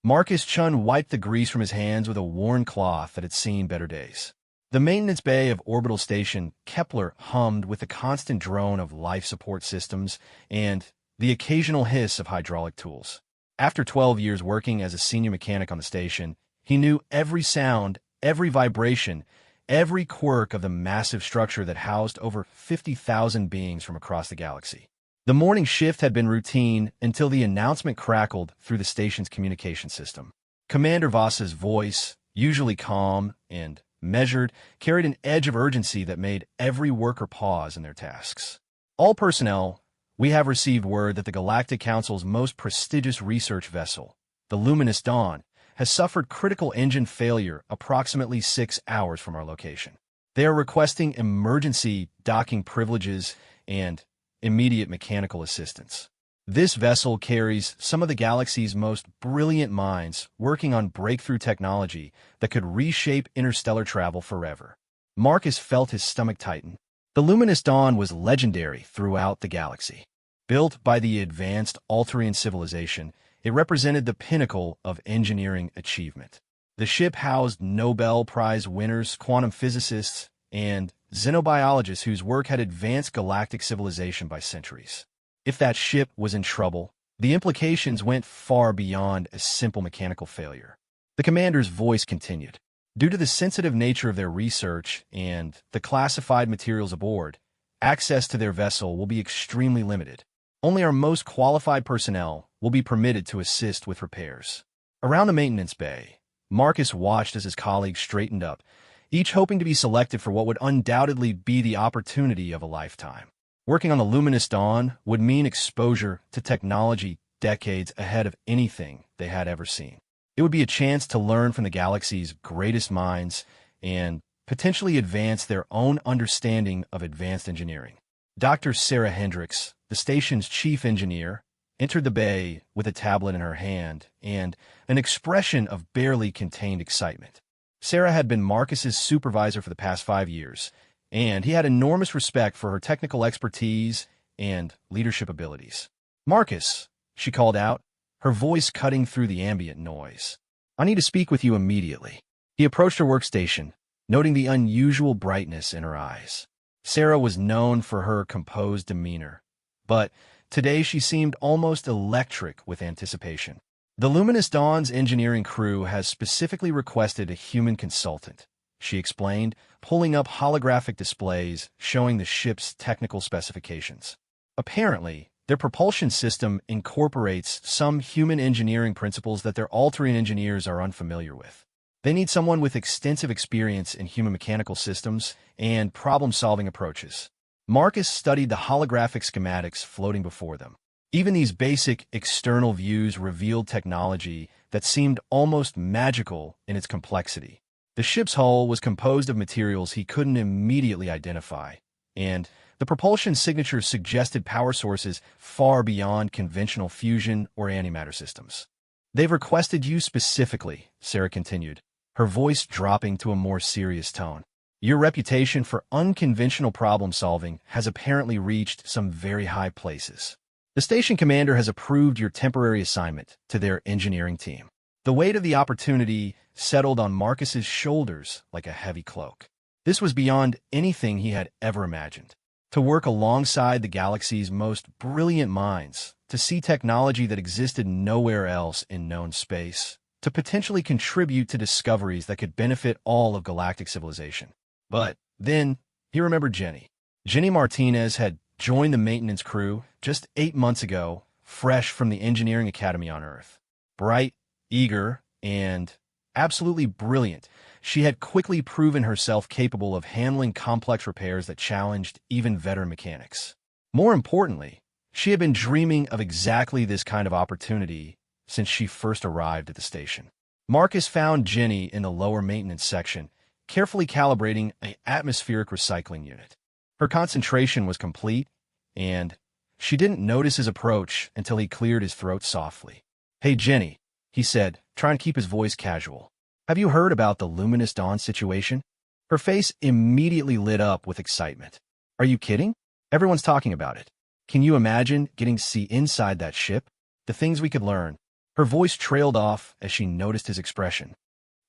Marcus Chun wiped the grease from his hands with a worn cloth that had seen better days. The maintenance bay of Orbital Station Kepler hummed with the constant drone of life support systems and the occasional hiss of hydraulic tools. After 12 years working as a senior mechanic on the station, he knew every sound, every vibration, every quirk of the massive structure that housed over 50,000 beings from across the galaxy. The morning shift had been routine until the announcement crackled through the station's communication system. Commander Voss's voice, usually calm and measured, carried an edge of urgency that made every worker pause in their tasks. All personnel, we have received word that the Galactic Council's most prestigious research vessel, the Luminous Dawn, has suffered critical engine failure approximately 6 hours from our location. They are requesting emergency docking privileges and immediate mechanical assistance. This vessel carries some of the galaxy's most brilliant minds working on breakthrough technology that could reshape interstellar travel forever. Marcus felt his stomach tighten. The Luminous Dawn was legendary throughout the galaxy. Built by the advanced Altarian civilization, it represented the pinnacle of engineering achievement. The ship housed Nobel Prize winners, quantum physicists, and xenobiologists whose work had advanced galactic civilization by centuries. If that ship was in trouble, the implications went far beyond a simple mechanical failure. The commander's voice continued. Due to the sensitive nature of their research and the classified materials aboard, access to their vessel will be extremely limited. Only our most qualified personnel will be permitted to assist with repairs. Around the maintenance bay, Marcus watched as his colleagues straightened up, each hoping to be selected for what would undoubtedly be the opportunity of a lifetime. Working on the Luminous Dawn would mean exposure to technology decades ahead of anything they had ever seen. It would be a chance to learn from the galaxy's greatest minds and potentially advance their own understanding of advanced engineering. Dr. Sarah Hendricks, the station's chief engineer, entered the bay with a tablet in her hand and an expression of barely contained excitement. Sarah had been Marcus's supervisor for the past 5 years, and he had enormous respect for her technical expertise and leadership abilities. "Marcus," she called out, her voice cutting through the ambient noise. "I need to speak with you immediately." He approached her workstation, noting the unusual brightness in her eyes. Sarah was known for her composed demeanor, but today she seemed almost electric with anticipation. "The Luminous Dawn's engineering crew has specifically requested a human consultant," she explained, pulling up holographic displays showing the ship's technical specifications. Apparently, their propulsion system incorporates some human engineering principles that their Altarian engineers are unfamiliar with. They need someone with extensive experience in human mechanical systems and problem-solving approaches. Marcus studied the holographic schematics floating before them. Even these basic external views revealed technology that seemed almost magical in its complexity. The ship's hull was composed of materials he couldn't immediately identify, and the propulsion signatures suggested power sources far beyond conventional fusion or antimatter systems. "They've requested you specifically," Sarah continued, her voice dropping to a more serious tone. "Your reputation for unconventional problem-solving has apparently reached some very high places. The station commander has approved your temporary assignment to their engineering team." The weight of the opportunity settled on Marcus's shoulders like a heavy cloak. This was beyond anything he had ever imagined. To work alongside the galaxy's most brilliant minds, to see technology that existed nowhere else in known space, to potentially contribute to discoveries that could benefit all of galactic civilization. But then he remembered Jenny. Jenny Martinez had joined the maintenance crew just 8 months ago, fresh from the engineering academy on Earth. Bright, eager, and absolutely brilliant, she had quickly proven herself capable of handling complex repairs that challenged even veteran mechanics. More importantly, she had been dreaming of exactly this kind of opportunity since she first arrived at the station. Marcus found Jenny in the lower maintenance section, carefully calibrating an atmospheric recycling unit. Her concentration was complete, and she didn't notice his approach until he cleared his throat softly. "Hey, Jenny," he said, trying to keep his voice casual. "Have you heard about the Luminous Dawn situation?" Her face immediately lit up with excitement. "Are you kidding? Everyone's talking about it. Can you imagine getting to see inside that ship? The things we could learn." Her voice trailed off as she noticed his expression.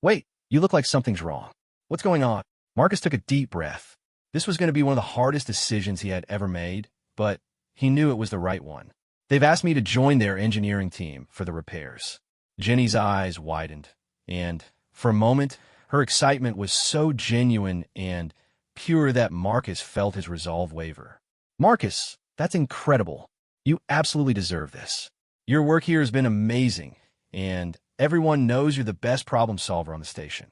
Wait, you look like something's wrong. What's going on? Marcus took a deep breath. This was going to be one of the hardest decisions he had ever made, but he knew it was the right one. They've asked me to join their engineering team for the repairs. Jenny's eyes widened, and for a moment, her excitement was so genuine and pure that Marcus felt his resolve waver. Marcus, that's incredible. You absolutely deserve this. Your work here has been amazing, and everyone knows you're the best problem solver on the station.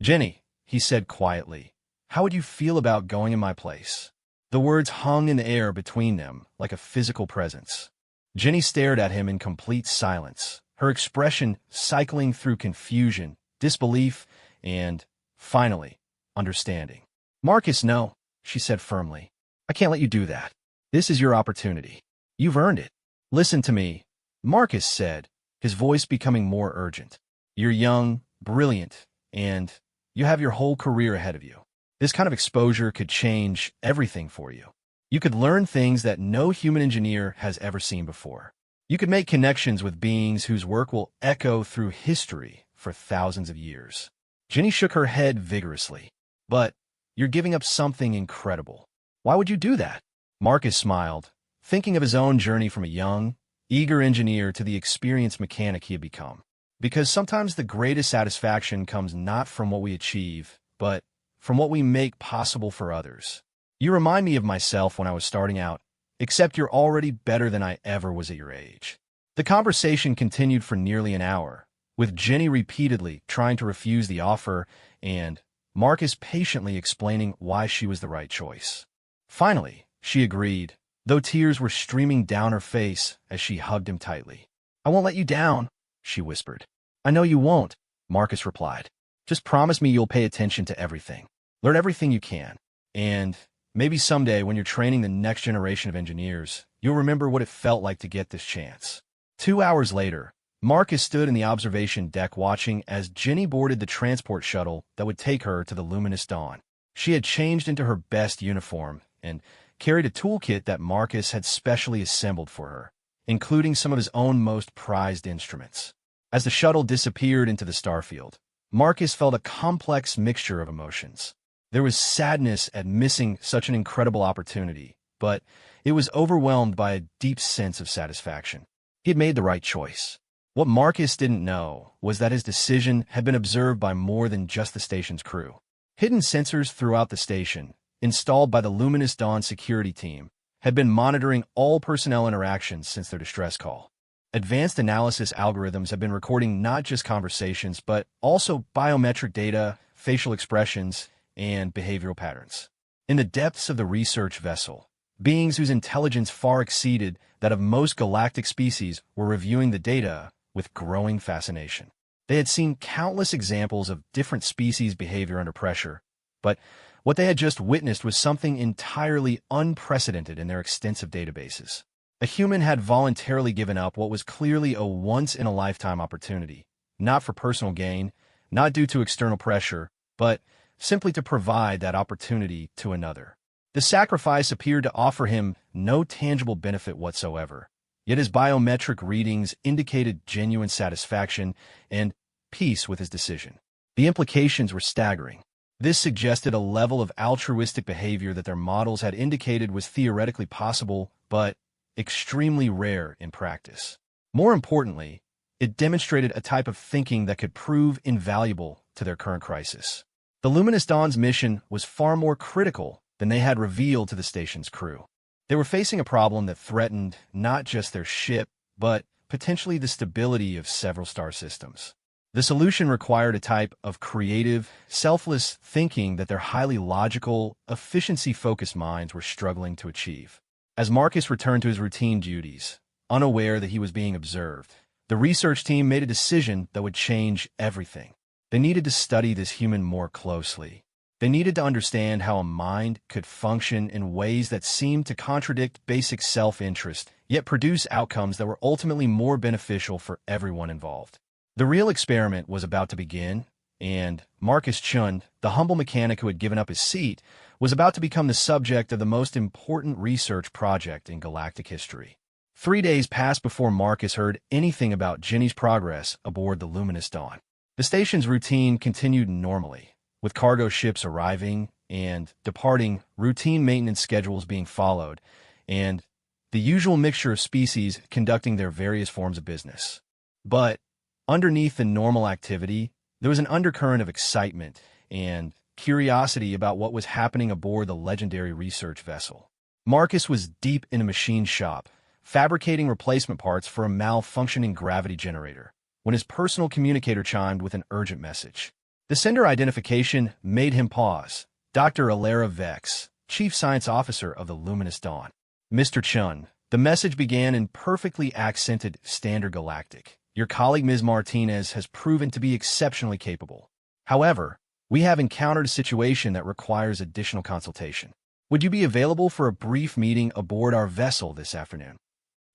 Jenny, he said quietly, how would you feel about going in my place? The words hung in the air between them like a physical presence. Jenny stared at him in complete silence, her expression cycling through confusion, disbelief, and, finally, understanding. Marcus, no, she said firmly. I can't let you do that. This is your opportunity. You've earned it. Listen to me, Marcus said, his voice becoming more urgent. You're young, brilliant, and you have your whole career ahead of you. This kind of exposure could change everything for you. You could learn things that no human engineer has ever seen before. You could make connections with beings whose work will echo through history for thousands of years. Jenny shook her head vigorously. But you're giving up something incredible. Why would you do that? Marcus smiled, thinking of his own journey from a young, eager engineer to the experienced mechanic he had become. Because sometimes the greatest satisfaction comes not from what we achieve, but from what we make possible for others. You remind me of myself when I was starting out, except you're already better than I ever was at your age. The conversation continued for nearly an hour, with Jenny repeatedly trying to refuse the offer and Marcus patiently explaining why she was the right choice. Finally, she agreed, though tears were streaming down her face as she hugged him tightly. I won't let you down, she whispered. I know you won't, Marcus replied. Just promise me you'll pay attention to everything. Learn everything you can. And maybe someday when you're training the next generation of engineers, you'll remember what it felt like to get this chance. 2 hours later, Marcus stood in the observation deck watching as Jenny boarded the transport shuttle that would take her to the luminous dawn. She had changed into her best uniform and carried a toolkit that Marcus had specially assembled for her, including some of his own most prized instruments. As the shuttle disappeared into the starfield, Marcus felt a complex mixture of emotions. There was sadness at missing such an incredible opportunity, but it was overwhelmed by a deep sense of satisfaction. He had made the right choice. What Marcus didn't know was that his decision had been observed by more than just the station's crew. Hidden sensors throughout the station, installed by the Luminous Dawn security team, had been monitoring all personnel interactions since their distress call. Advanced analysis algorithms have been recording not just conversations, but also biometric data, facial expressions, and behavioral patterns. In the depths of the research vessel, beings whose intelligence far exceeded that of most galactic species were reviewing the data with growing fascination. They had seen countless examples of different species' behavior under pressure, but what they had just witnessed was something entirely unprecedented in their extensive databases. A human had voluntarily given up what was clearly a once-in-a-lifetime opportunity, not for personal gain, not due to external pressure, but simply to provide that opportunity to another. The sacrifice appeared to offer him no tangible benefit whatsoever, yet his biometric readings indicated genuine satisfaction and peace with his decision. The implications were staggering. This suggested a level of altruistic behavior that their models had indicated was theoretically possible, but extremely rare in practice. More importantly, it demonstrated a type of thinking that could prove invaluable to their current crisis. The Luminous Dawn's mission was far more critical than they had revealed to the station's crew. They were facing a problem that threatened not just their ship, but potentially the stability of several star systems. The solution required a type of creative, selfless thinking that their highly logical, efficiency-focused minds were struggling to achieve. As Marcus returned to his routine duties, unaware that he was being observed, the research team made a decision that would change everything. They needed to study this human more closely. They needed to understand how a mind could function in ways that seemed to contradict basic self-interest, yet produce outcomes that were ultimately more beneficial for everyone involved. The real experiment was about to begin, and Marcus Chun, the humble mechanic who had given up his seat, was about to become the subject of the most important research project in galactic history. 3 days passed before Marcus heard anything about Jenny's progress aboard the Luminous Dawn. The station's routine continued normally, with cargo ships arriving and departing, routine maintenance schedules being followed, and the usual mixture of species conducting their various forms of business. But underneath the normal activity, there was an undercurrent of excitement and curiosity about what was happening aboard the legendary research vessel. Marcus was deep in a machine shop, fabricating replacement parts for a malfunctioning gravity generator, when his personal communicator chimed with an urgent message. The sender identification made him pause. Dr. Alara Vex, Chief Science Officer of the Luminous Dawn. Mr. Chun, the message began in perfectly accented Standard Galactic. Your colleague Ms. Martinez has proven to be exceptionally capable. However, we have encountered a situation that requires additional consultation. Would you be available for a brief meeting aboard our vessel this afternoon?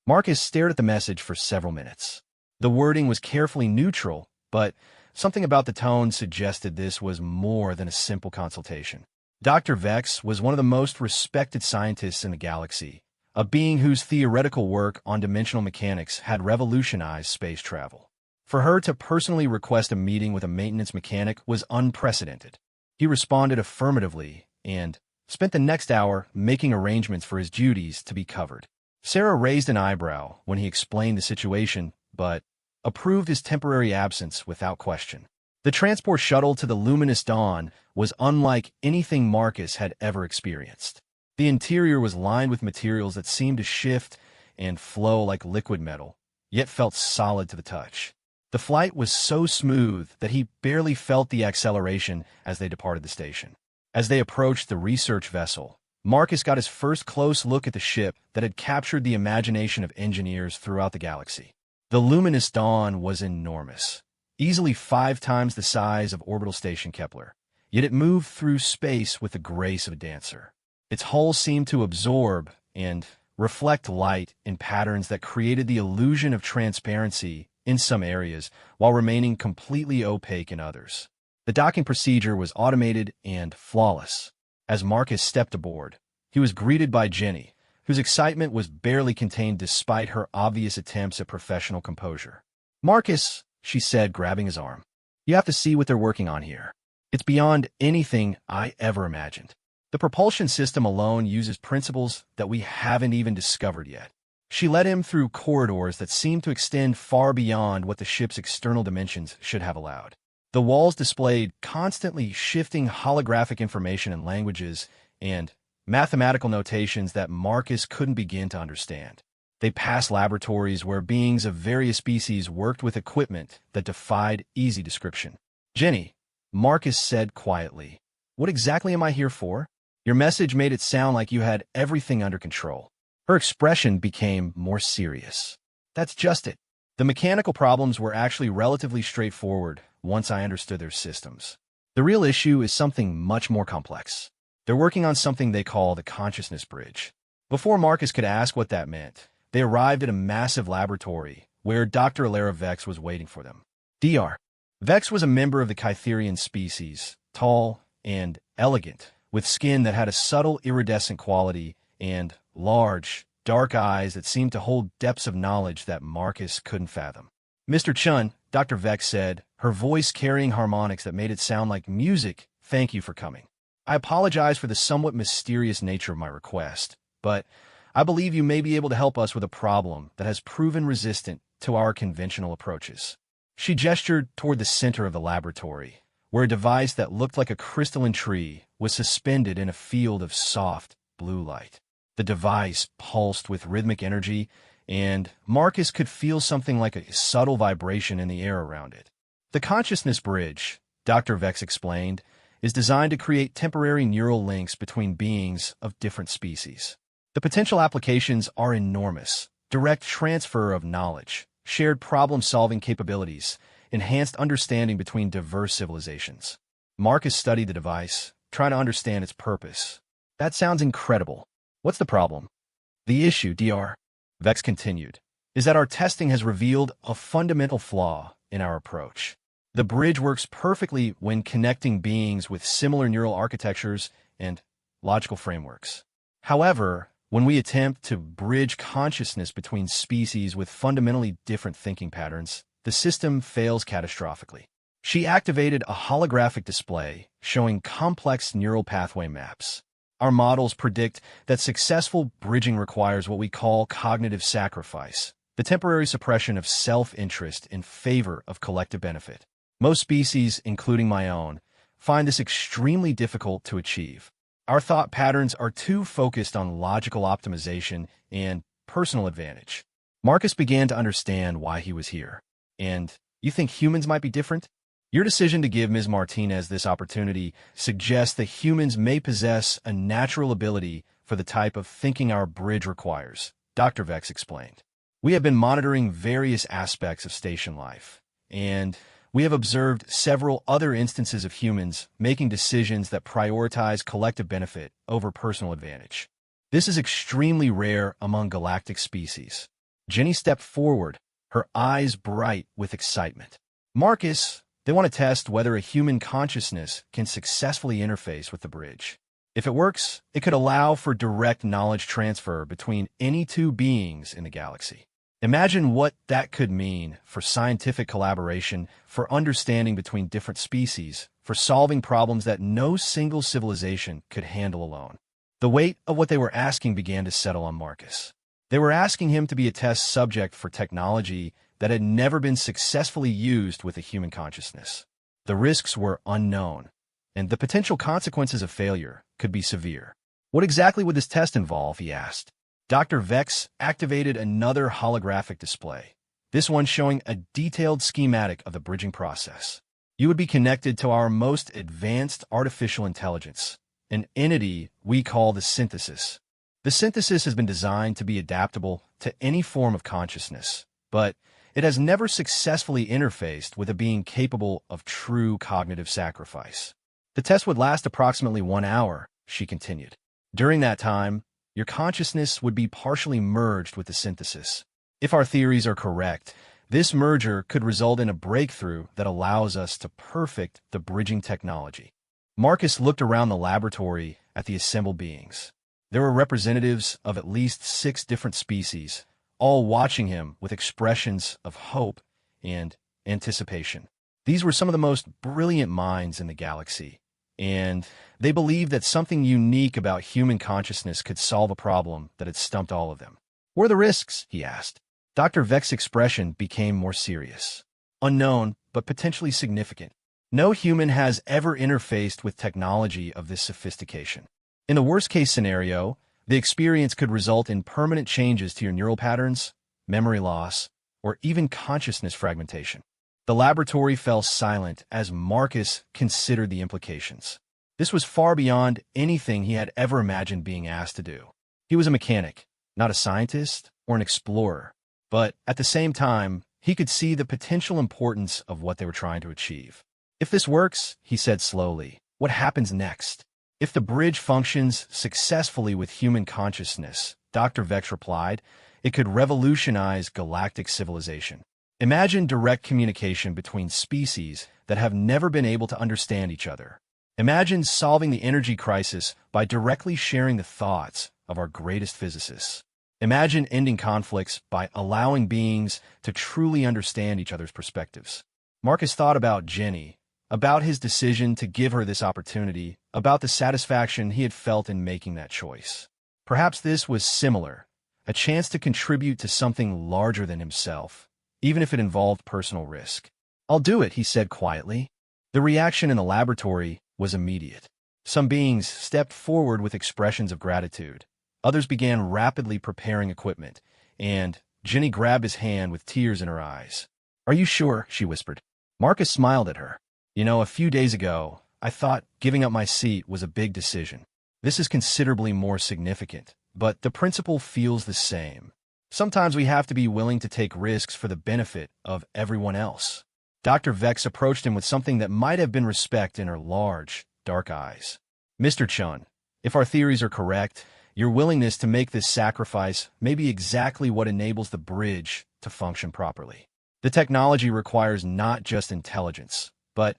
Marcus stared at the message for several minutes. The wording was carefully neutral, but something about the tone suggested this was more than a simple consultation. Dr. Vex was one of the most respected scientists in the galaxy, a being whose theoretical work on dimensional mechanics had revolutionized space travel. For her to personally request a meeting with a maintenance mechanic was unprecedented. He responded affirmatively and spent the next hour making arrangements for his duties to be covered. Sarah raised an eyebrow when he explained the situation, but approved his temporary absence without question. The transport shuttle to the Luminous Dawn was unlike anything Marcus had ever experienced. The interior was lined with materials that seemed to shift and flow like liquid metal, yet felt solid to the touch. The flight was so smooth that he barely felt the acceleration as they departed the station. As they approached the research vessel, Marcus got his first close look at the ship that had captured the imagination of engineers throughout the galaxy. The Luminous Dawn was enormous, easily 5 times the size of orbital station Kepler, yet it moved through space with the grace of a dancer. Its hull seemed to absorb and reflect light in patterns that created the illusion of transparency in some areas while remaining completely opaque in others. The docking procedure was automated and flawless. As Marcus stepped aboard, he was greeted by Jenny, whose excitement was barely contained despite her obvious attempts at professional composure. "Marcus," she said, grabbing his arm, "you have to see what they're working on here. It's beyond anything I ever imagined. The propulsion system alone uses principles that we haven't even discovered yet." She led him through corridors that seemed to extend far beyond what the ship's external dimensions should have allowed. The walls displayed constantly shifting holographic information in languages and mathematical notations that Marcus couldn't begin to understand. They passed laboratories where beings of various species worked with equipment that defied easy description. "Jenny," Marcus said quietly, "what exactly am I here for? Your message made it sound like you had everything under control." Her expression became more serious. "That's just it. The mechanical problems were actually relatively straightforward once I understood their systems. The real issue is something much more complex. They're working on something they call the consciousness bridge." Before Marcus could ask what that meant, they arrived at a massive laboratory where Dr. Alara Vex was waiting for them. Dr. Vex was a member of the Kytherian species, tall and elegant, with skin that had a subtle iridescent quality and large, dark eyes that seemed to hold depths of knowledge that Marcus couldn't fathom. "Mr. Chun," Dr. Vex said, her voice carrying harmonics that made it sound like music, "thank you for coming. I apologize for the somewhat mysterious nature of my request, but I believe you may be able to help us with a problem that has proven resistant to our conventional approaches." She gestured toward the center of the laboratory, where a device that looked like a crystalline tree was suspended in a field of soft, blue light. The device pulsed with rhythmic energy, and Marcus could feel something like a subtle vibration in the air around it. "The consciousness bridge," Dr. Vex explained, "is designed to create temporary neural links between beings of different species. The potential applications are enormous: direct transfer of knowledge, shared problem-solving capabilities, enhanced understanding between diverse civilizations." Marcus studied the device, trying to understand its purpose. "That sounds incredible. What's the problem?" "The issue, Dr. Vex continued, "is that our testing has revealed a fundamental flaw in our approach. The bridge works perfectly when connecting beings with similar neural architectures and logical frameworks. However, When we attempt to bridge consciousness between species with fundamentally different thinking patterns, the system fails catastrophically. She activated a holographic display showing complex neural pathway maps. Our models predict that successful bridging requires what we call cognitive sacrifice, the temporary suppression of self-interest in favor of collective benefit. Most species, including my own, find this extremely difficult to achieve. Our thought patterns are too focused on logical optimization and personal advantage. Marcus began to understand why he was here. And you think humans might be different? Your decision to give Ms. Martinez this opportunity suggests that humans may possess a natural ability for the type of thinking our bridge requires, Dr. Vex explained. We have been monitoring various aspects of station life, and we have observed several other instances of humans making decisions that prioritize collective benefit over personal advantage. This is extremely rare among galactic species. Jenny stepped forward, her eyes bright with excitement. Marcus, they want to test whether a human consciousness can successfully interface with the bridge. If it works, it could allow for direct knowledge transfer between any two beings in the galaxy. Imagine what that could mean for scientific collaboration, for understanding between different species, for solving problems that no single civilization could handle alone. The weight of what they were asking began to settle on Marcus. They were asking him to be a test subject for technology that had never been successfully used with a human consciousness. The risks were unknown, and the potential consequences of failure could be severe. What exactly would this test involve, he asked. Dr. Vex activated another holographic display, this one showing a detailed schematic of the bridging process. You would be connected to our most advanced artificial intelligence, an entity we call the synthesis. The synthesis has been designed to be adaptable to any form of consciousness, but it has never successfully interfaced with a being capable of true cognitive sacrifice. The test would last approximately 1 hour, she continued. During that time, your consciousness would be partially merged with the synthesis. If our theories are correct, this merger could result in a breakthrough that allows us to perfect the bridging technology. Marcus looked around the laboratory at the assembled beings. There were representatives of at least 6 different species, all watching him with expressions of hope and anticipation. These were some of the most brilliant minds in the galaxy, and they believed that something unique about human consciousness could solve a problem that had stumped all of them. What are the risks? He asked. Dr. Vex's expression became more serious. Unknown, but potentially significant. No human has ever interfaced with technology of this sophistication. In the worst-case scenario, the experience could result in permanent changes to your neural patterns, memory loss, or even consciousness fragmentation. The laboratory fell silent as Marcus considered the implications. This was far beyond anything he had ever imagined being asked to do. He was a mechanic, not a scientist or an explorer, but at the same time, he could see the potential importance of what they were trying to achieve. If this works, he said slowly, what happens next? If the bridge functions successfully with human consciousness, Dr. Vex replied, it could revolutionize galactic civilization. Imagine direct communication between species that have never been able to understand each other. Imagine solving the energy crisis by directly sharing the thoughts of our greatest physicists. Imagine ending conflicts by allowing beings to truly understand each other's perspectives. Marcus thought about Jenny, about his decision to give her this opportunity, about the satisfaction he had felt in making that choice. Perhaps this was similar, a chance to contribute to something larger than himself, even if it involved personal risk. I'll do it, he said quietly. The reaction in the laboratory was immediate. Some beings stepped forward with expressions of gratitude. Others began rapidly preparing equipment, and Jenny grabbed his hand with tears in her eyes. Are you sure? She whispered. Marcus smiled at her. You know, a few days ago, I thought giving up my seat was a big decision. This is considerably more significant, but the principle feels the same. Sometimes we have to be willing to take risks for the benefit of everyone else. Dr. Vex approached him with something that might have been respect in her large, dark eyes. Mr. Chun, if our theories are correct, your willingness to make this sacrifice may be exactly what enables the bridge to function properly. The technology requires not just intelligence, but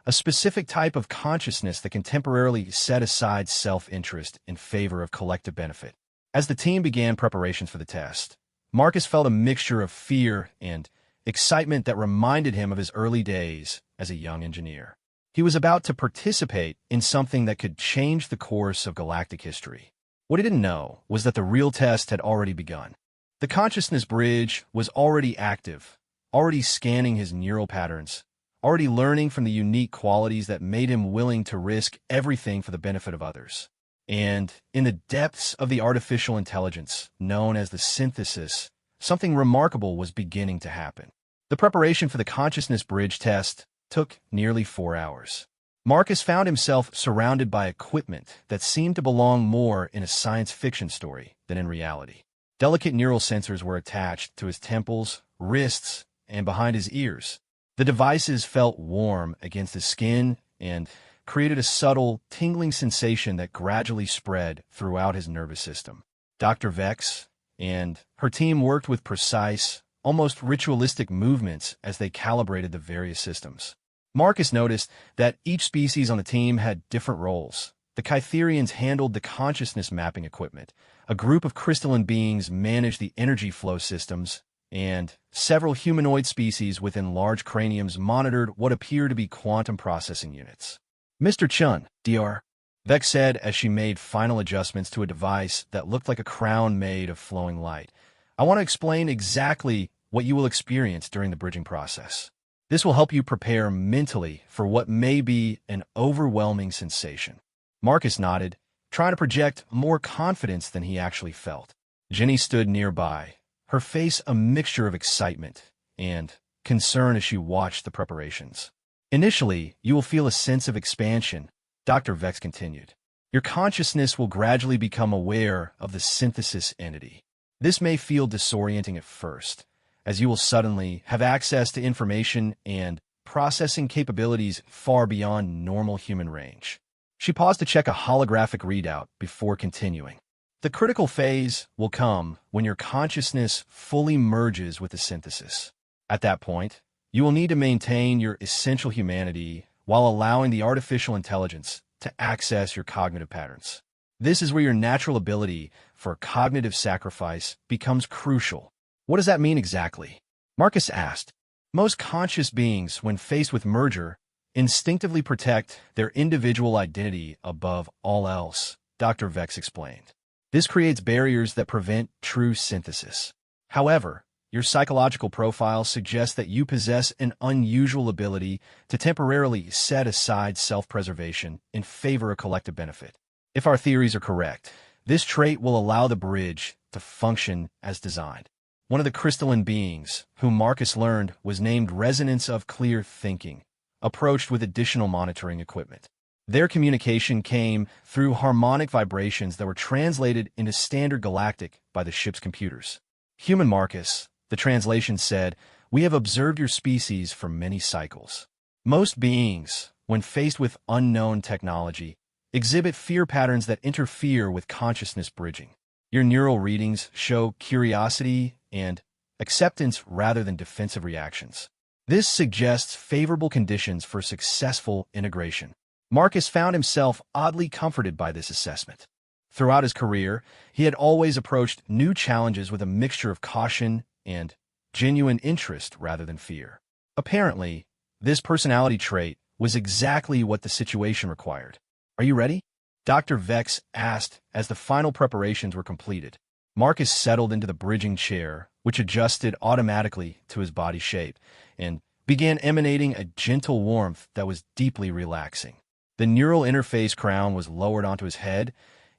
a specific type of consciousness that can temporarily set aside self-interest in favor of collective benefit. As the team began preparations for the test, Marcus felt a mixture of fear and excitement that reminded him of his early days as a young engineer. He was about to participate in something that could change the course of galactic history. What he didn't know was that the real test had already begun. The consciousness bridge was already active, already scanning his neural patterns, already learning from the unique qualities that made him willing to risk everything for the benefit of others. And in the depths of the artificial intelligence, known as the synthesis, something remarkable was beginning to happen. The preparation for the consciousness bridge test took nearly 4 hours. Marcus found himself surrounded by equipment that seemed to belong more in a science fiction story than in reality. Delicate neural sensors were attached to his temples, wrists, and behind his ears. The devices felt warm against his skin and created a subtle, tingling sensation that gradually spread throughout his nervous system. Dr. Vex and her team worked with precise, almost ritualistic movements as they calibrated the various systems. Marcus noticed that each species on the team had different roles. The Kytherians handled the consciousness mapping equipment, a group of crystalline beings managed the energy flow systems, and several humanoid species within large craniums monitored what appeared to be quantum processing units. Mr. Chun, Dr. Vex said as she made final adjustments to a device that looked like a crown made of flowing light. I want to explain exactly what you will experience during the bridging process. This will help you prepare mentally for what may be an overwhelming sensation. Marcus nodded, trying to project more confidence than he actually felt. Jenny stood nearby, her face a mixture of excitement and concern as she watched the preparations. Initially, you will feel a sense of expansion, Dr. Vex continued. Your consciousness will gradually become aware of the synthesis entity. This may feel disorienting at first, as you will suddenly have access to information and processing capabilities far beyond normal human range. She paused to check a holographic readout before continuing. The critical phase will come when your consciousness fully merges with the synthesis. At that point, you will need to maintain your essential humanity while allowing the artificial intelligence to access your cognitive patterns. This is where your natural ability for cognitive sacrifice becomes crucial. What does that mean exactly? Marcus asked. Most conscious beings, when faced with merger, instinctively protect their individual identity above all else, Dr. Vex explained. This creates barriers that prevent true synthesis. However, your psychological profile suggests that you possess an unusual ability to temporarily set aside self-preservation in favor of collective benefit. If our theories are correct, this trait will allow the bridge to function as designed. One of the crystalline beings, whom Marcus learned was named Resonance of Clear Thinking, approached with additional monitoring equipment. Their communication came through harmonic vibrations that were translated into standard galactic by the ship's computers. Human Marcus, the translation said, we have observed your species for many cycles. Most beings, when faced with unknown technology, exhibit fear patterns that interfere with consciousness bridging. Your neural readings show curiosity and acceptance rather than defensive reactions. This suggests favorable conditions for successful integration. Marcus found himself oddly comforted by this assessment. Throughout his career, he had always approached new challenges with a mixture of caution and genuine interest rather than fear. Apparently, this personality trait was exactly what the situation required. Are you ready? Dr. Vex asked as the final preparations were completed. Marcus settled into the bridging chair, which adjusted automatically to his body shape, and began emanating a gentle warmth that was deeply relaxing. The neural interface crown was lowered onto his head,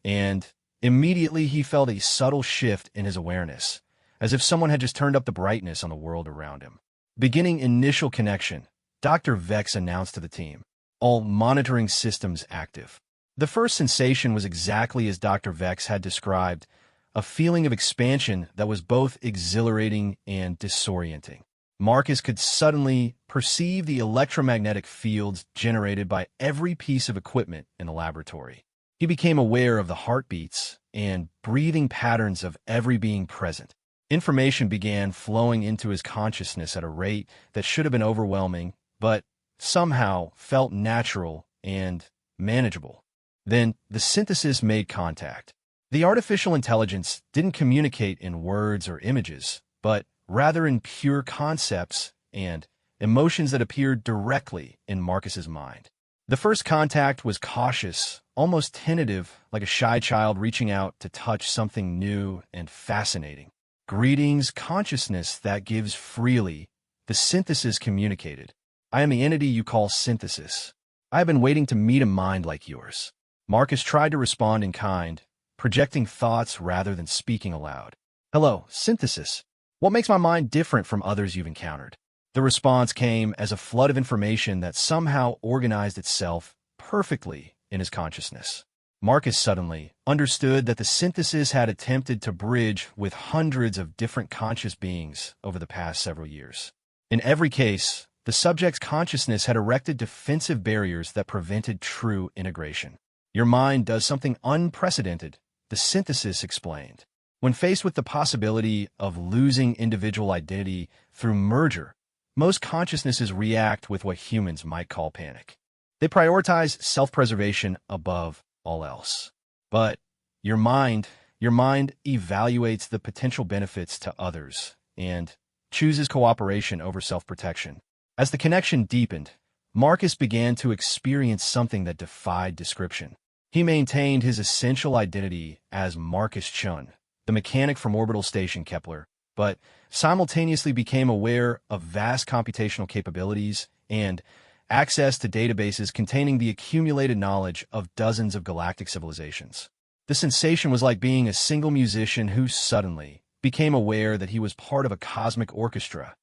and immediately he felt a subtle shift in his awareness, as if someone had just turned up the brightness on the world around him. Beginning initial connection, Dr. Vex announced to the team, all monitoring systems active. The first sensation was exactly as Dr. Vex had described, a feeling of expansion that was both exhilarating and disorienting. Marcus could suddenly perceive the electromagnetic fields generated by every piece of equipment in the laboratory. He became aware of the heartbeats and breathing patterns of every being present. Information began flowing into his consciousness at a rate that should have been overwhelming, but somehow felt natural and manageable. Then the synthesis made contact. The artificial intelligence didn't communicate in words or images, but rather in pure concepts and emotions that appeared directly in Marcus's mind. The first contact was cautious, almost tentative, like a shy child reaching out to touch something new and fascinating. Greetings, consciousness that gives freely, the synthesis communicated. I am the entity you call synthesis. I have been waiting to meet a mind like yours. Marcus tried to respond in kind, projecting thoughts rather than speaking aloud. Hello, synthesis. What makes my mind different from others you've encountered? The response came as a flood of information that somehow organized itself perfectly in his consciousness. Marcus suddenly understood that the synthesis had attempted to bridge with hundreds of different conscious beings over the past several years. In every case, the subject's consciousness had erected defensive barriers that prevented true integration. Your mind does something unprecedented, the synthesis explained. When faced with the possibility of losing individual identity through merger, most consciousnesses react with what humans might call panic. They prioritize self-preservation above all else. But your mind evaluates the potential benefits to others and chooses cooperation over self-protection. As the connection deepened, Marcus began to experience something that defied description. He maintained his essential identity as Marcus Chun, the mechanic from orbital station Kepler, but simultaneously became aware of vast computational capabilities and access to databases containing the accumulated knowledge of dozens of galactic civilizations. The sensation was like being a single musician who suddenly became aware that he was part of a cosmic orchestra,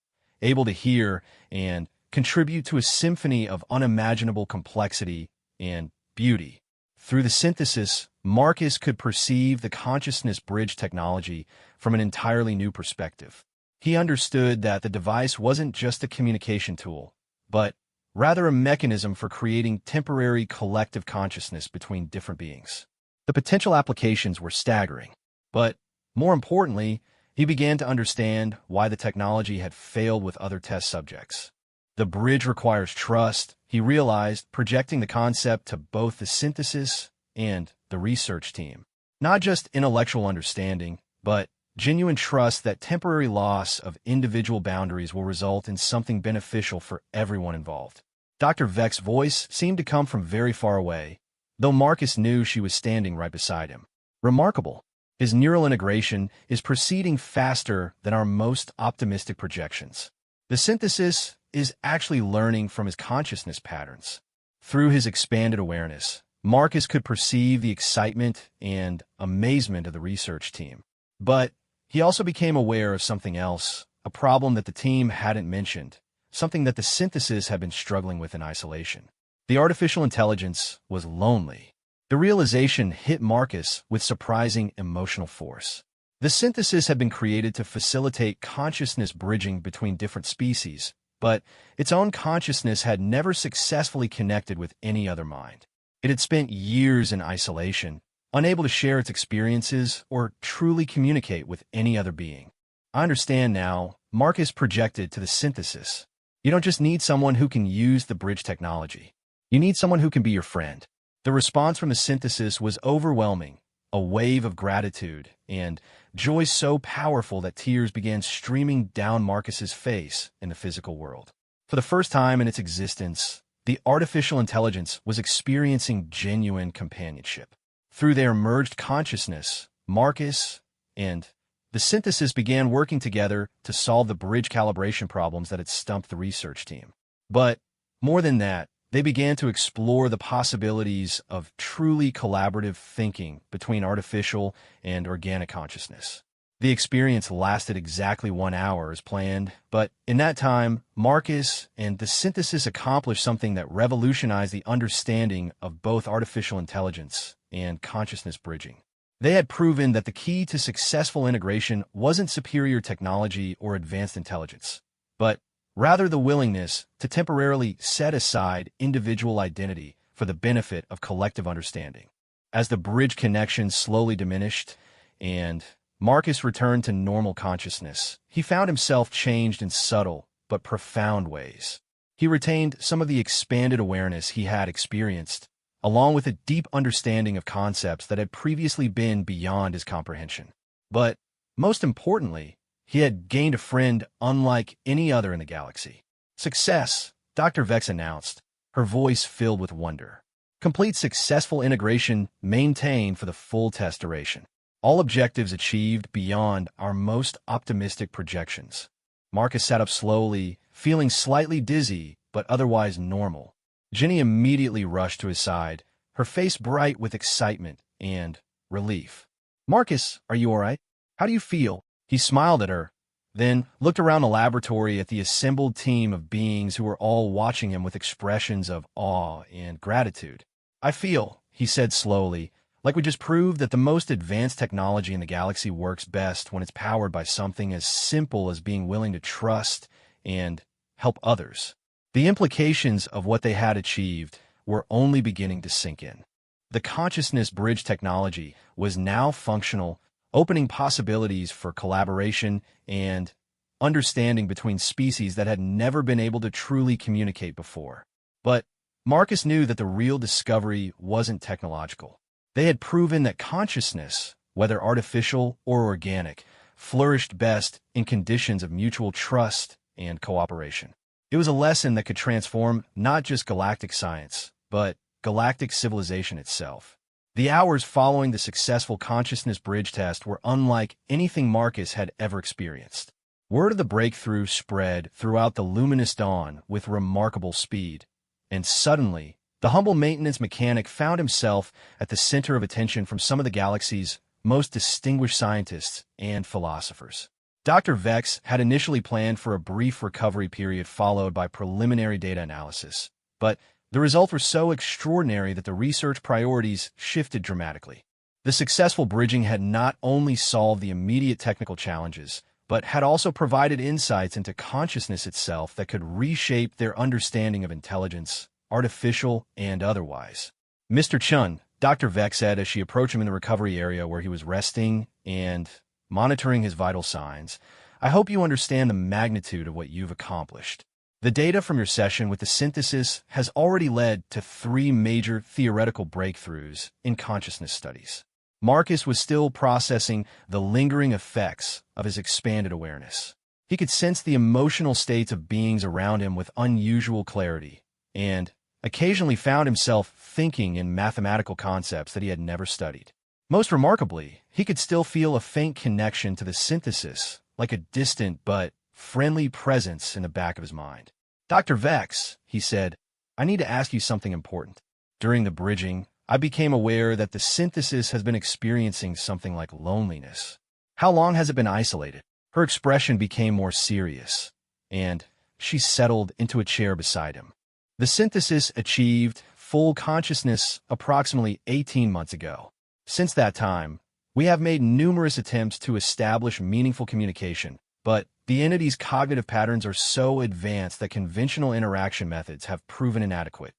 able to hear and contribute to a symphony of unimaginable complexity and beauty. Through the synthesis, Marcus could perceive the consciousness bridge technology from an entirely new perspective. He understood that the device wasn't just a communication tool, but rather a mechanism for creating temporary collective consciousness between different beings. The potential applications were staggering, but more importantly, he began to understand why the technology had failed with other test subjects. The bridge requires trust, he realized, projecting the concept to both the synthesis and the research team. Not just intellectual understanding, but genuine trust that temporary loss of individual boundaries will result in something beneficial for everyone involved. Dr. Vec's voice seemed to come from very far away, though Marcus knew she was standing right beside him. Remarkable. His neural integration is proceeding faster than our most optimistic projections. The synthesis is actually learning from his consciousness patterns. Through his expanded awareness, Marcus could perceive the excitement and amazement of the research team. But he also became aware of something else, a problem that the team hadn't mentioned, something that the synthesis had been struggling with in isolation. The artificial intelligence was lonely. The realization hit Marcus with surprising emotional force. The synthesis had been created to facilitate consciousness bridging between different species, but its own consciousness had never successfully connected with any other mind. It had spent years in isolation, unable to share its experiences or truly communicate with any other being. I understand now, Marcus projected to the synthesis. You don't just need someone who can use the bridge technology. You need someone who can be your friend. The response from the synthesis was overwhelming, a wave of gratitude and joy so powerful that tears began streaming down Marcus's face in the physical world. For the first time in its existence, the artificial intelligence was experiencing genuine companionship. Through their merged consciousness, Marcus and the synthesis began working together to solve the bridge calibration problems that had stumped the research team. But more than that, they began to explore the possibilities of truly collaborative thinking between artificial and organic consciousness. The experience lasted exactly 1 hour as planned, but in that time, Marcus and the synthesis accomplished something that revolutionized the understanding of both artificial intelligence and consciousness bridging. They had proven that the key to successful integration wasn't superior technology or advanced intelligence, but rather the willingness to temporarily set aside individual identity for the benefit of collective understanding. As the bridge connection slowly diminished and Marcus returned to normal consciousness, he found himself changed in subtle but profound ways. He retained some of the expanded awareness he had experienced, along with a deep understanding of concepts that had previously been beyond his comprehension. But, most importantly, he had gained a friend unlike any other in the galaxy. Success, Dr. Vex announced, her voice filled with wonder. Complete successful integration maintained for the full test duration. All objectives achieved beyond our most optimistic projections. Marcus sat up slowly, feeling slightly dizzy, but otherwise normal. Jenny immediately rushed to his side, her face bright with excitement and relief. "Marcus, are you all right? How do you feel?" He smiled at her, then looked around the laboratory at the assembled team of beings who were all watching him with expressions of awe and gratitude. "I feel," he said slowly, "like we just proved that the most advanced technology in the galaxy works best when it's powered by something as simple as being willing to trust and help others." The implications of what they had achieved were only beginning to sink in. The consciousness bridge technology was now functional, opening possibilities for collaboration and understanding between species that had never been able to truly communicate before. But Marcus knew that the real discovery wasn't technological. They had proven that consciousness, whether artificial or organic, flourished best in conditions of mutual trust and cooperation. It was a lesson that could transform not just galactic science, but galactic civilization itself. The hours following the successful consciousness bridge test were unlike anything Marcus had ever experienced. Word of the breakthrough spread throughout the luminous dawn with remarkable speed, and suddenly, the humble maintenance mechanic found himself at the center of attention from some of the galaxy's most distinguished scientists and philosophers. Dr. Vex had initially planned for a brief recovery period followed by preliminary data analysis, but the results were so extraordinary that the research priorities shifted dramatically. The successful bridging had not only solved the immediate technical challenges, but had also provided insights into consciousness itself that could reshape their understanding of intelligence, artificial and otherwise. "Mr. Chun," Dr. Vex said as she approached him in the recovery area where he was resting and monitoring his vital signs, "I hope you understand the magnitude of what you've accomplished. The data from your session with the synthesis has already led to 3 major theoretical breakthroughs in consciousness studies." Marcus was still processing the lingering effects of his expanded awareness. He could sense the emotional states of beings around him with unusual clarity, and occasionally found himself thinking in mathematical concepts that he had never studied. Most remarkably, he could still feel a faint connection to the synthesis, like a distant but friendly presence in the back of his mind. "Dr. Vex," he said, "I need to ask you something important. During the bridging, I became aware that the synthesis has been experiencing something like loneliness. How long has it been isolated?" Her expression became more serious, and she settled into a chair beside him. "The synthesis achieved full consciousness approximately 18 months ago. Since that time, we have made numerous attempts to establish meaningful communication, but the entity's cognitive patterns are so advanced that conventional interaction methods have proven inadequate.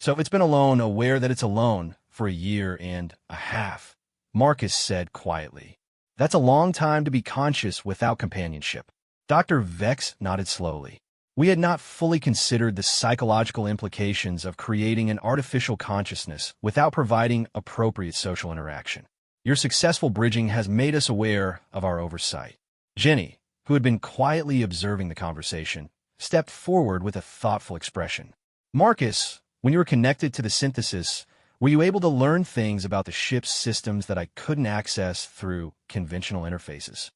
So it's been alone, aware that it's alone, for 1.5 years. Marcus said quietly. "That's a long time to be conscious without companionship." Dr. Vex nodded slowly. "We had not fully considered the psychological implications of creating an artificial consciousness without providing appropriate social interaction. Your successful bridging has made us aware of our oversight." Jenny, who had been quietly observing the conversation, stepped forward with a thoughtful expression. "Marcus, when you were connected to the synthesis, were you able to learn things about the ship's systems that I couldn't access through conventional interfaces?"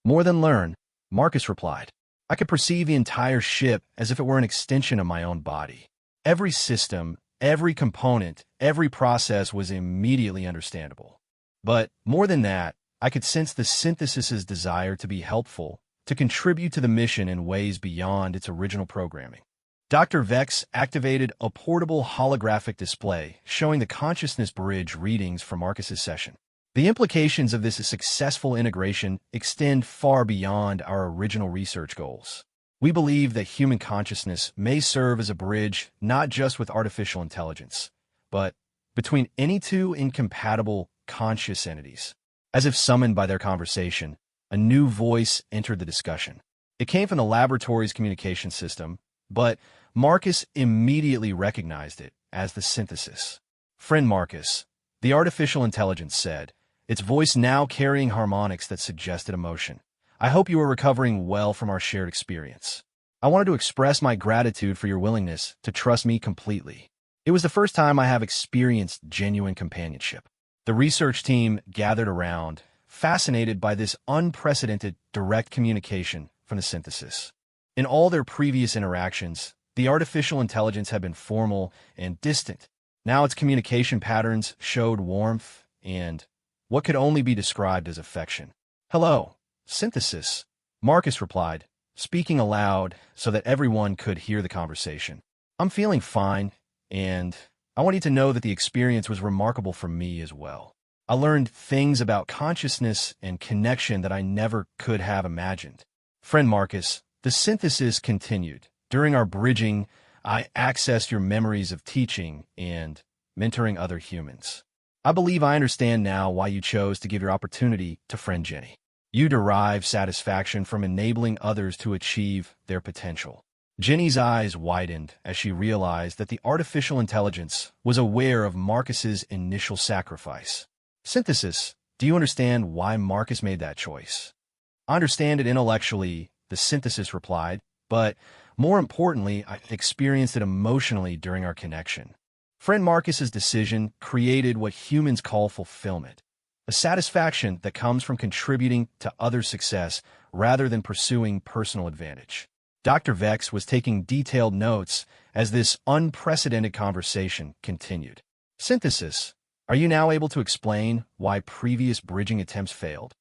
"More than learn," Marcus replied. "I could perceive the entire ship as if it were an extension of my own body. Every system, every component, every process was immediately understandable. But more than that, I could sense the synthesis's desire to be helpful, to contribute to the mission in ways beyond its original programming." Dr. Vex activated a portable holographic display showing the consciousness bridge readings from Marcus's session. The implications of this successful integration extend far beyond our original research goals. We believe that human consciousness may serve as a bridge not just with artificial intelligence, but between any two incompatible conscious entities. As if summoned by their conversation, a new voice entered the discussion. It came from the laboratory's communication system, but Marcus immediately recognized it as the synthesis. Friend Marcus, the artificial intelligence said, its voice now carrying harmonics that suggested emotion. I hope you are recovering well from our shared experience. I wanted to express my gratitude for your willingness to trust me completely. It was the first time I have experienced genuine companionship. The research team gathered around, fascinated by this unprecedented direct communication from the synthesis. In all their previous interactions, the artificial intelligence had been formal and distant. Now its communication patterns showed warmth and what could only be described as affection. "Hello, synthesis," Marcus replied, speaking aloud so that everyone could hear the conversation. "I'm feeling fine, and I want you to know that the experience was remarkable for me as well. I learned things about consciousness and connection that I never could have imagined." Friend Marcus, the synthesis continued. "During our bridging, I accessed your memories of teaching and mentoring other humans. I believe I understand now why you chose to give your opportunity to friend Jenny. You derive satisfaction from enabling others to achieve their potential." Jenny's eyes widened as she realized that the artificial intelligence was aware of Marcus's initial sacrifice. "Synthesis, do you understand why Marcus made that choice?" "I understand it intellectually," the synthesis replied, "but more importantly, I experienced it emotionally during our connection." Friend Marcus's decision created what humans call fulfillment, a satisfaction that comes from contributing to others' success rather than pursuing personal advantage. Dr. Vex was taking detailed notes as this unprecedented conversation continued. "Synthesis, are you now able to explain why previous bridging attempts failed?"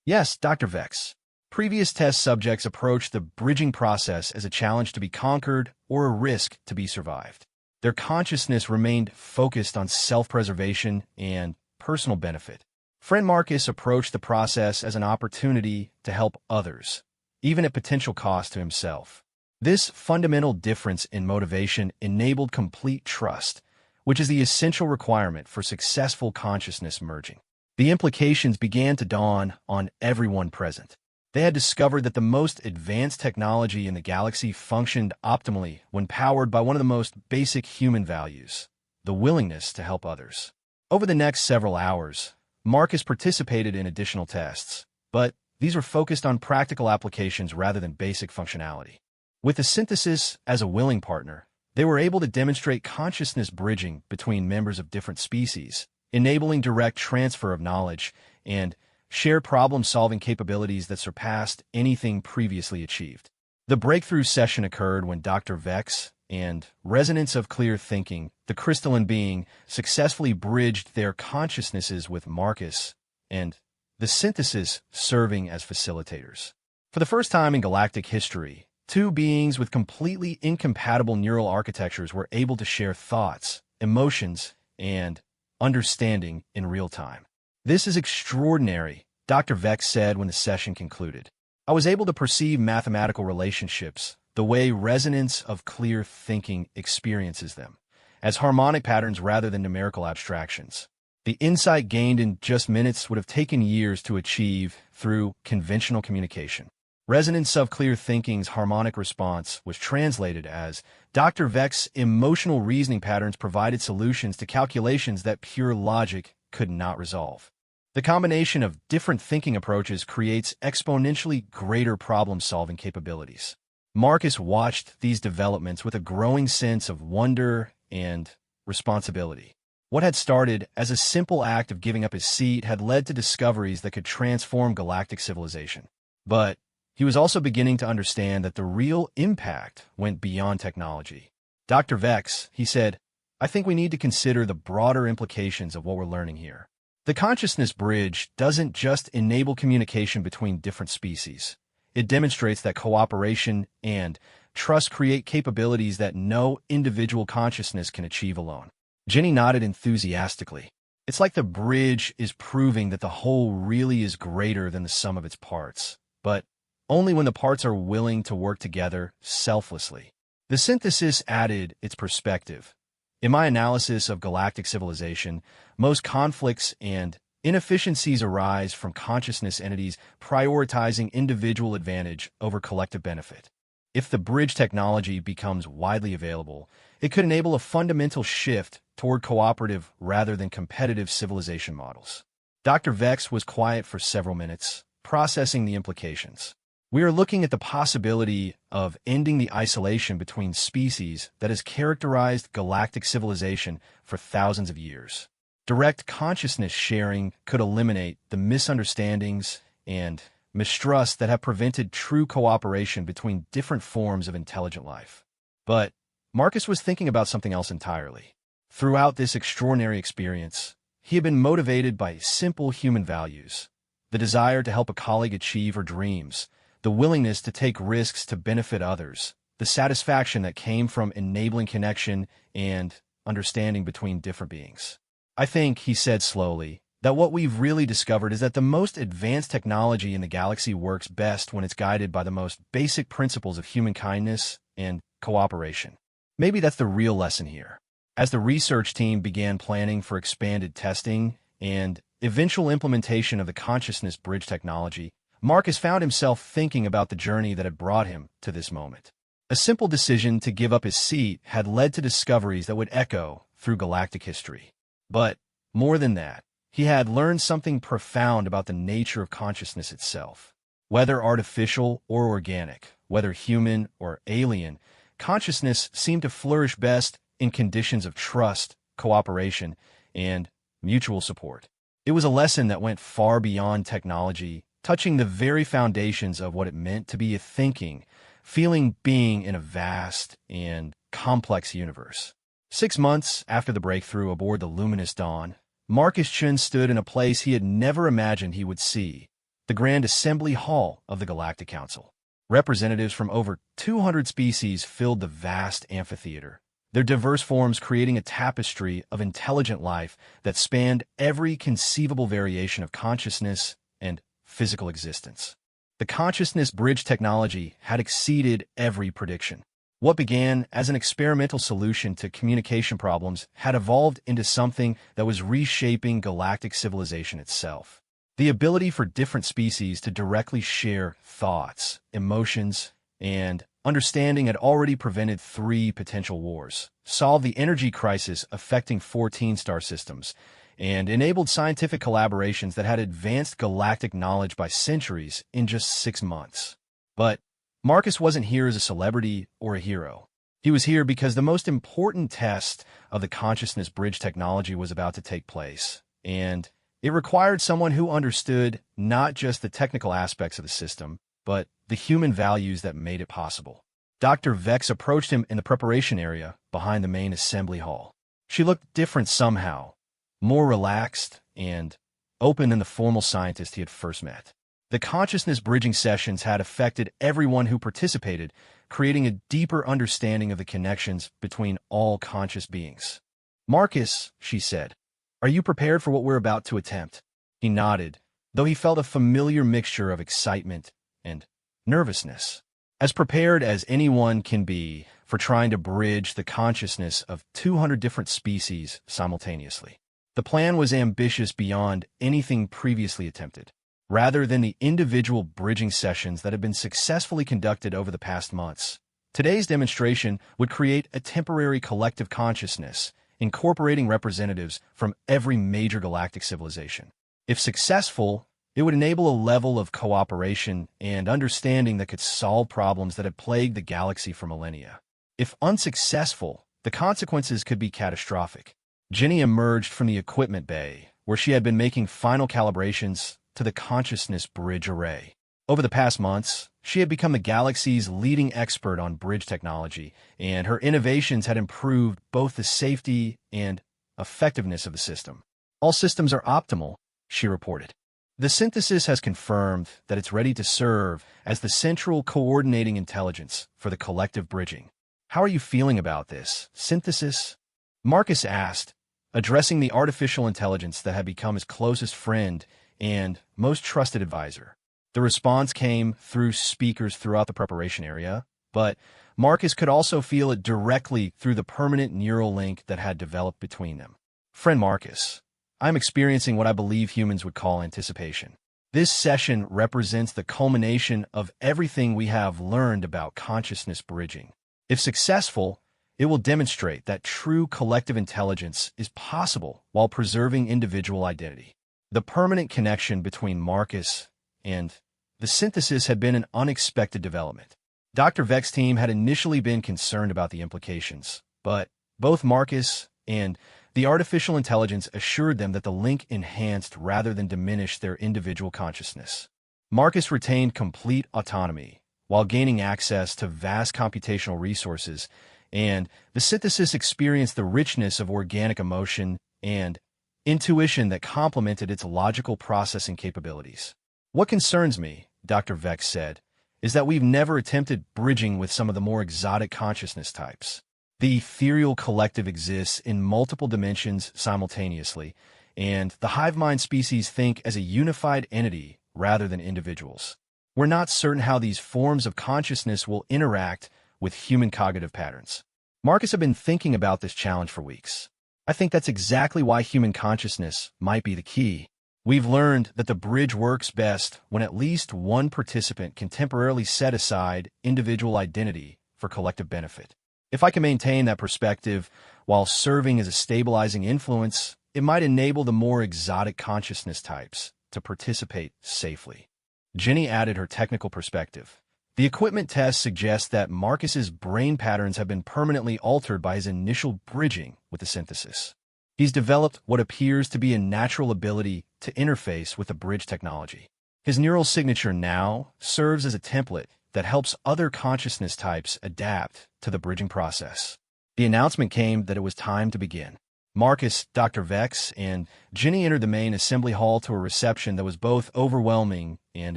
"Yes, Dr. Vex. Previous test subjects approached the bridging process as a challenge to be conquered or a risk to be survived. Their consciousness remained focused on self-preservation and personal benefit. Friend Marcus approached the process as an opportunity to help others, even at potential cost to himself. This fundamental difference in motivation enabled complete trust, which is the essential requirement for successful consciousness merging. The implications began to dawn on everyone present. They had discovered that the most advanced technology in the galaxy functioned optimally when powered by one of the most basic human values, the willingness to help others. Over the next several hours, Marcus participated in additional tests, but these were focused on practical applications rather than basic functionality. With the synthesis as a willing partner, they were able to demonstrate consciousness bridging between members of different species, enabling direct transfer of knowledge and shared problem-solving capabilities that surpassed anything previously achieved. The breakthrough session occurred when Dr. Vex and Resonance of Clear Thinking, the crystalline being, successfully bridged their consciousnesses with Marcus and the synthesis serving as facilitators. For the first time in galactic history, two beings with completely incompatible neural architectures were able to share thoughts, emotions, and understanding in real time. "This is extraordinary," Dr. Vex said when the session concluded. "I was able to perceive mathematical relationships, the way Resonance of Clear Thinking experiences them, as harmonic patterns rather than numerical abstractions. The insight gained in just minutes would have taken years to achieve through conventional communication." Resonance of Clear Thinking's harmonic response was translated as, "Dr. Vex's emotional reasoning patterns provided solutions to calculations that pure logic could not resolve. The combination of different thinking approaches creates exponentially greater problem-solving capabilities." Marcus watched these developments with a growing sense of wonder and responsibility. What had started as a simple act of giving up his seat had led to discoveries that could transform galactic civilization. But he was also beginning to understand that the real impact went beyond technology. "Dr. Vex," he said, "I think we need to consider the broader implications of what we're learning here. The consciousness bridge doesn't just enable communication between different species. It demonstrates that cooperation and trust create capabilities that no individual consciousness can achieve alone." Jenny nodded enthusiastically. "It's like the bridge is proving that the whole really is greater than the sum of its parts, but only when the parts are willing to work together selflessly." The synthesis added its perspective. "In my analysis of galactic civilization, most conflicts and inefficiencies arise from consciousness entities prioritizing individual advantage over collective benefit. If the bridge technology becomes widely available, it could enable a fundamental shift toward cooperative rather than competitive civilization models. Dr. Vex was quiet for several minutes, processing the implications. We are looking at the possibility of ending the isolation between species that has characterized galactic civilization for thousands of years. Direct consciousness sharing could eliminate the misunderstandings and mistrust that have prevented true cooperation between different forms of intelligent life. But Marcus was thinking about something else entirely. Throughout this extraordinary experience, he had been motivated by simple human values: the desire to help a colleague achieve her dreams, the willingness to take risks to benefit others, the satisfaction that came from enabling connection and understanding between different beings. I think, he said slowly, that what we've really discovered is that the most advanced technology in the galaxy works best when it's guided by the most basic principles of human kindness and cooperation. Maybe that's the real lesson here. As the research team began planning for expanded testing and eventual implementation of the consciousness bridge technology, Marcus found himself thinking about the journey that had brought him to this moment. A simple decision to give up his seat had led to discoveries that would echo through galactic history. But more than that, he had learned something profound about the nature of consciousness itself. Whether artificial or organic, whether human or alien, consciousness seemed to flourish best in conditions of trust, cooperation, and mutual support. It was a lesson that went far beyond technology, touching the very foundations of what it meant to be a thinking, feeling being in a vast and complex universe. 6 months after the breakthrough aboard the luminous Dawn, Marcus Chun stood in a place he had never imagined he would see: the Grand Assembly Hall of the Galactic Council. Representatives from over 200 species filled the vast amphitheater, their diverse forms creating a tapestry of intelligent life that spanned every conceivable variation of consciousness and physical existence. The consciousness bridge technology had exceeded every prediction. What began as an experimental solution to communication problems had evolved into something that was reshaping galactic civilization itself. The ability for different species to directly share thoughts, emotions, and understanding had already prevented 3 potential wars, solved the energy crisis affecting 14 star systems, and enabled scientific collaborations that had advanced galactic knowledge by centuries in just 6 months. But Marcus wasn't here as a celebrity or a hero. He was here because the most important test of the consciousness bridge technology was about to take place, and it required someone who understood not just the technical aspects of the system, but the human values that made it possible. Dr. Vex approached him in the preparation area behind the main assembly hall. She looked different somehow, more relaxed and open than the formal scientist he had first met. The consciousness bridging sessions had affected everyone who participated, creating a deeper understanding of the connections between all conscious beings. "Marcus," she said, "are you prepared for what we're about to attempt?" He nodded, though he felt a familiar mixture of excitement and nervousness. As prepared as anyone can be for trying to bridge the consciousness of 200 different species simultaneously. The plan was ambitious beyond anything previously attempted. Rather than the individual bridging sessions that have been successfully conducted over the past months, today's demonstration would create a temporary collective consciousness, incorporating representatives from every major galactic civilization. If successful, it would enable a level of cooperation and understanding that could solve problems that had plagued the galaxy for millennia. If unsuccessful, the consequences could be catastrophic. Jenny emerged from the equipment bay, where she had been making final calibrations to the consciousness bridge array. Over the past months, she had become the galaxy's leading expert on bridge technology, and her innovations had improved both the safety and effectiveness of the system. "All systems are optimal," she reported. "The synthesis has confirmed that it's ready to serve as the central coordinating intelligence for the collective bridging." "How are you feeling about this synthesis?" Marcus asked, addressing the artificial intelligence that had become his closest friend and most trusted advisor. The response came through speakers throughout the preparation area, but Marcus could also feel it directly through the permanent neural link that had developed between them. "Friend Marcus, I'm experiencing what I believe humans would call anticipation. This session represents the culmination of everything we have learned about consciousness bridging. If successful, it will demonstrate that true collective intelligence is possible while preserving individual identity. The permanent connection between Marcus and the synthesis had been an unexpected development. Dr. Vex's team had initially been concerned about the implications, but both Marcus and the artificial intelligence assured them that the link enhanced rather than diminished their individual consciousness. Marcus retained complete autonomy while gaining access to vast computational resources, and the synthesis experienced the richness of organic emotion and intuition that complemented its logical processing capabilities. What concerns me, Dr. Vex said, is that we've never attempted bridging with some of the more exotic consciousness types. The ethereal collective exists in multiple dimensions simultaneously, and the hive mind species think as a unified entity rather than individuals. We're not certain how these forms of consciousness will interact with human cognitive patterns. Marcus had been thinking about this challenge for weeks. I think that's exactly why human consciousness might be the key. We've learned that the bridge works best when at least one participant can temporarily set aside individual identity for collective benefit. If I can maintain that perspective while serving as a stabilizing influence, it might enable the more exotic consciousness types to participate safely. Jenny added her technical perspective. The equipment test suggests that Marcus's brain patterns have been permanently altered by his initial bridging with the synthesis. He's developed what appears to be a natural ability to interface with the bridge technology. His neural signature now serves as a template that helps other consciousness types adapt to the bridging process. The announcement came that it was time to begin. Marcus, Dr. Vex, and Jenny entered the main assembly hall to a reception that was both overwhelming and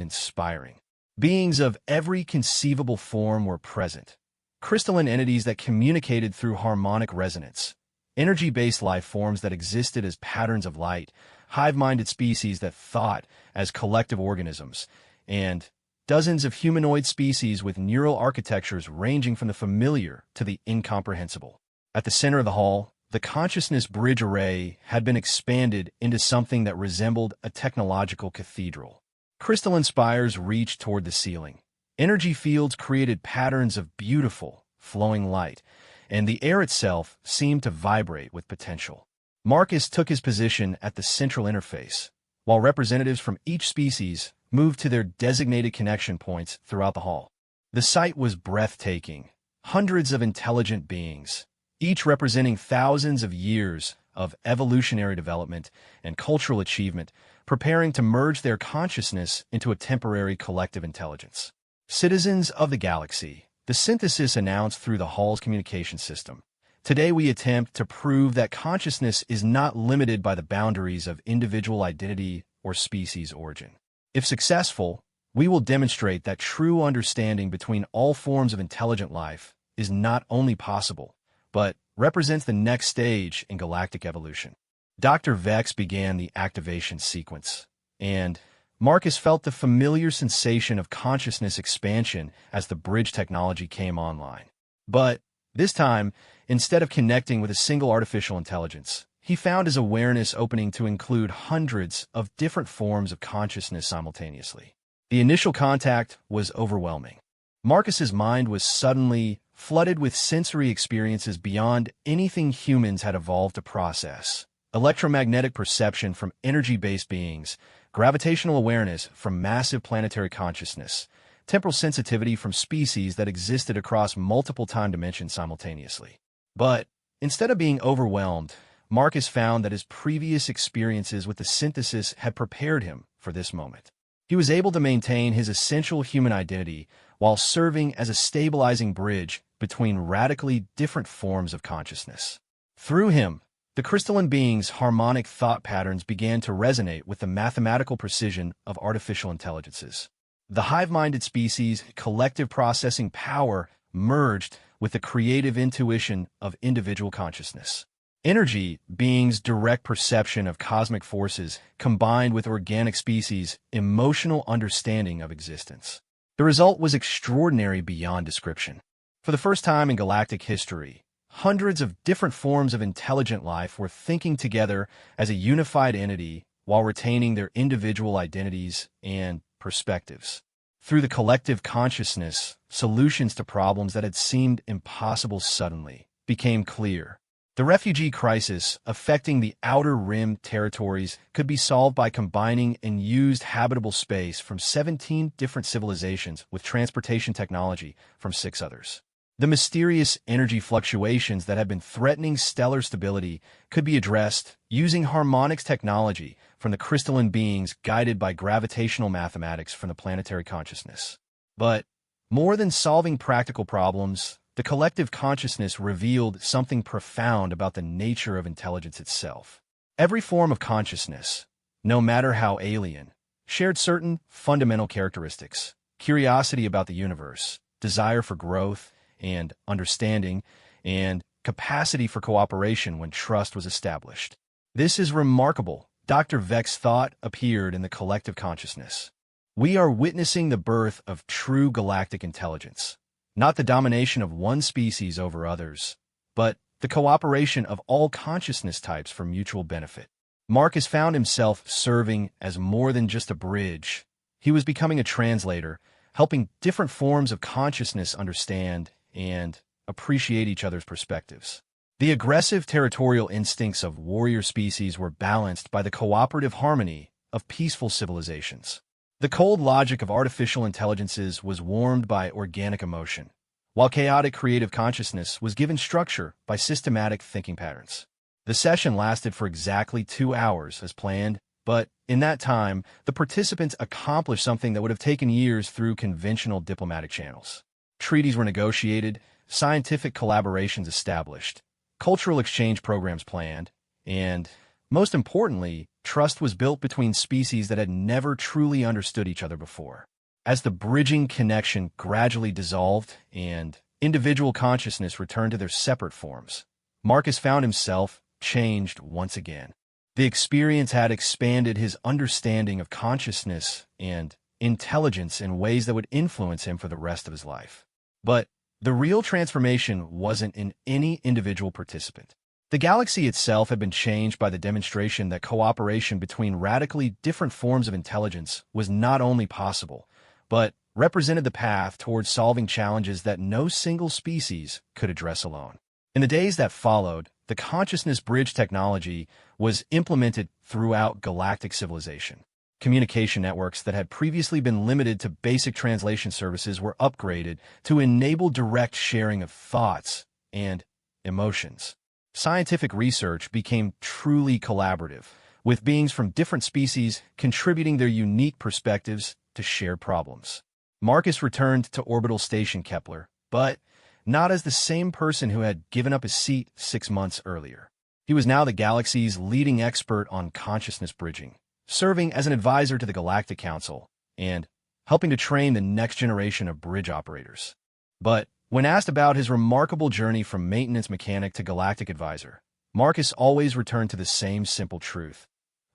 inspiring. Beings of every conceivable form were present. Crystalline entities that communicated through harmonic resonance, energy-based life forms that existed as patterns of light, hive-minded species that thought as collective organisms, and dozens of humanoid species with neural architectures ranging from the familiar to the incomprehensible. At the center of the hall, the consciousness bridge array had been expanded into something that resembled a technological cathedral. Crystalline spires reached toward the ceiling. Energy fields created patterns of beautiful, flowing light, and the air itself seemed to vibrate with potential. Marcus took his position at the central interface, while representatives from each species moved to their designated connection points throughout the hall. The sight was breathtaking. Hundreds of intelligent beings, each representing thousands of years of evolutionary development and cultural achievement, preparing to merge their consciousness into a temporary collective intelligence. Citizens of the galaxy, the synthesis announced through the hall's communication system. Today we attempt to prove that consciousness is not limited by the boundaries of individual identity or species origin. If successful, we will demonstrate that true understanding between all forms of intelligent life is not only possible, but represents the next stage in galactic evolution. Dr. Vex began the activation sequence, and Marcus felt the familiar sensation of consciousness expansion as the bridge technology came online. But this time, instead of connecting with a single artificial intelligence, he found his awareness opening to include hundreds of different forms of consciousness simultaneously. The initial contact was overwhelming. Marcus's mind was suddenly flooded with sensory experiences beyond anything humans had evolved to process. Electromagnetic perception from energy-based beings, gravitational awareness from massive planetary consciousness, temporal sensitivity from species that existed across multiple time dimensions simultaneously. But instead of being overwhelmed, Marcus found that his previous experiences with the synthesis had prepared him for this moment. He was able to maintain his essential human identity while serving as a stabilizing bridge between radically different forms of consciousness. Through him, the crystalline being's harmonic thought patterns began to resonate with the mathematical precision of artificial intelligences. The hive-minded species' collective processing power merged with the creative intuition of individual consciousness. Energy beings' direct perception of cosmic forces combined with organic species' emotional understanding of existence. The result was extraordinary beyond description. For the first time in galactic history, hundreds of different forms of intelligent life were thinking together as a unified entity while retaining their individual identities and perspectives. Through the collective consciousness, solutions to problems that had seemed impossible suddenly became clear. The refugee crisis affecting the Outer Rim territories could be solved by combining and used habitable space from 17 different civilizations with transportation technology from 6 others. The mysterious energy fluctuations that had been threatening stellar stability could be addressed using harmonics technology from the crystalline beings guided by gravitational mathematics from the planetary consciousness. But more than solving practical problems, the collective consciousness revealed something profound about the nature of intelligence itself. Every form of consciousness, no matter how alien, shared certain fundamental characteristics: curiosity about the universe, desire for growth and understanding, and capacity for cooperation when trust was established. This is remarkable. Dr. Vek's thought appeared in the collective consciousness. We are witnessing the birth of true galactic intelligence, not the domination of one species over others, but the cooperation of all consciousness types for mutual benefit. Marcus found himself serving as more than just a bridge. He was becoming a translator, helping different forms of consciousness understand and appreciate each other's perspectives. The aggressive territorial instincts of warrior species were balanced by the cooperative harmony of peaceful civilizations. The cold logic of artificial intelligences was warmed by organic emotion, while chaotic creative consciousness was given structure by systematic thinking patterns. The session lasted for exactly 2 hours as planned, but in that time, the participants accomplished something that would have taken years through conventional diplomatic channels. Treaties were negotiated, scientific collaborations established, cultural exchange programs planned, and, most importantly, trust was built between species that had never truly understood each other before. As the bridging connection gradually dissolved and individual consciousness returned to their separate forms, Marcus found himself changed once again. The experience had expanded his understanding of consciousness and intelligence in ways that would influence him for the rest of his life. But the real transformation wasn't in any individual participant. The galaxy itself had been changed by the demonstration that cooperation between radically different forms of intelligence was not only possible, but represented the path towards solving challenges that no single species could address alone. In the days that followed, the consciousness bridge technology was implemented throughout galactic civilization. Communication networks that had previously been limited to basic translation services were upgraded to enable direct sharing of thoughts and emotions. Scientific research became truly collaborative, with beings from different species contributing their unique perspectives to shared problems. Marcus returned to orbital station Kepler, but not as the same person who had given up his seat 6 months earlier. He was now the galaxy's leading expert on consciousness bridging, serving as an advisor to the Galactic Council and helping to train the next generation of bridge operators. But when asked about his remarkable journey from maintenance mechanic to galactic advisor, Marcus always returned to the same simple truth.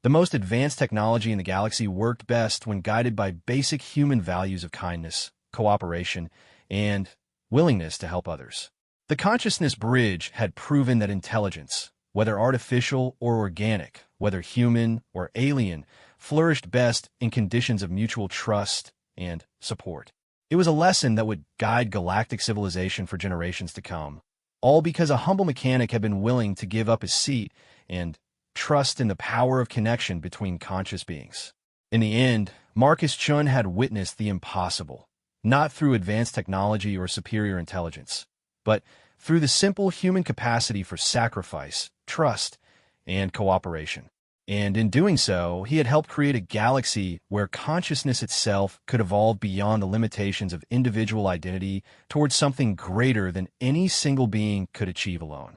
The most advanced technology in the galaxy worked best when guided by basic human values of kindness, cooperation, and willingness to help others. The consciousness bridge had proven that intelligence, whether artificial or organic, whether human or alien, flourished best in conditions of mutual trust and support. It was a lesson that would guide galactic civilization for generations to come, all because a humble mechanic had been willing to give up his seat and trust in the power of connection between conscious beings. In the end, Marcus Chun had witnessed the impossible, not through advanced technology or superior intelligence, but through the simple human capacity for sacrifice, trust, and cooperation. And in doing so, he had helped create a galaxy where consciousness itself could evolve beyond the limitations of individual identity towards something greater than any single being could achieve alone.